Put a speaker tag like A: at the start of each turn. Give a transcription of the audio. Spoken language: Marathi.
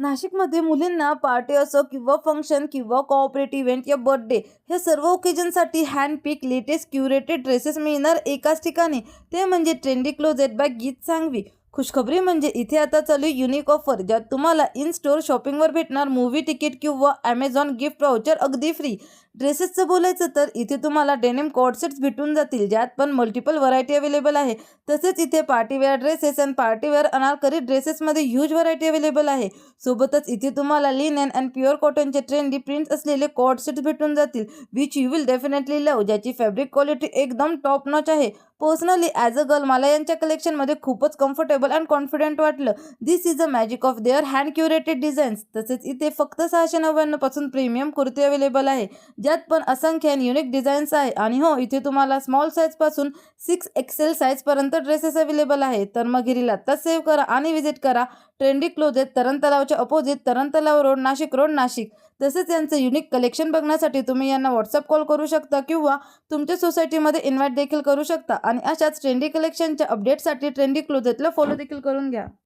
A: नाशिकमध्ये मुलींना पार्टी असो किंवा फंक्शन किंवा कोऑपरेटिव्ह इव्हेंट या बर्थडे ह्या सर्व ओकेजनसाठी हँडपिक लेटेस्ट क्युरेटेड ड्रेसेस मिळणार एकाच ठिकाणी, ते म्हणजे ट्रेंडी क्लोजेट बाय गीत सांघवी. खुशखबरी म्हणजे इथे आता चालू युनिक ऑफर, ज्यात तुम्हाला इन स्टोअर शॉपिंगवर भेटणार मूवी तिकीट किंवा ॲमेझॉन गिफ्ट व्हाउचर अगदी फ्री. ड्रेसेसचं बोलायचं तर इथे तुम्हाला डेनिम कॉर्ड सेट्स भेटून जातील, ज्यात पण मल्टिपल व्हरायटी अवेलेबल आहे. तसेच इथे पार्टीवेअर ड्रेसेस आणि पार्टीवेअर अनारकली ड्रेसेसमध्ये ह्यूज व्हरायटी अवेलेबल आहे. सोबतच इथे तुम्हाला लिनेन अँड प्युअर कॉटनचे ट्रेंडी प्रिंट्स असलेले कॉर्ड सेट्स भेटून जातील, which you will definitely love, ज्याची फॅब्रिक क्वालिटी एकदम टॉप नॉच आहे. पर्सनली ॲज अ गर्ल मला यांच्या कलेक्शनमध्ये खूपच कम्फर्टेबल अँड कॉन्फिडंट वाटलं. This is a magic of their hand curated designs. तसेच इथे फक्त 699 पासून प्रीमियम कुर्ती अवेलेबल आहे, ज्यात पण असंख्य आणि युनिक डिझाईन्स आहे. आणि हो, इथे तुम्हाला स्मॉल साईजपासून 6XL साईजपर्यंत ड्रेसेस अवेलेबल आहे. तर मग गिरीला आत्ताच सेव्ह करा आणि व्हिजिट करा ट्रेंडी क्लोजेट, तरण तलावच्या अपोजिट, तरण तलाव रोड, नाशिक रोड, नाशिक. तसेच यांचं युनिक कलेक्शन बघण्यासाठी तुम्ही यांना व्हॉट्सअप कॉल करू शकता किंवा तुमच्या सोसायटीमध्ये इन्व्हाइट देखील करू शकता. आणि अशाच ट्रेंडी कलेक्शनच्या अपडेटसाठी ट्रेंडी क्लोजेटला फॉलो देखील करून घ्या.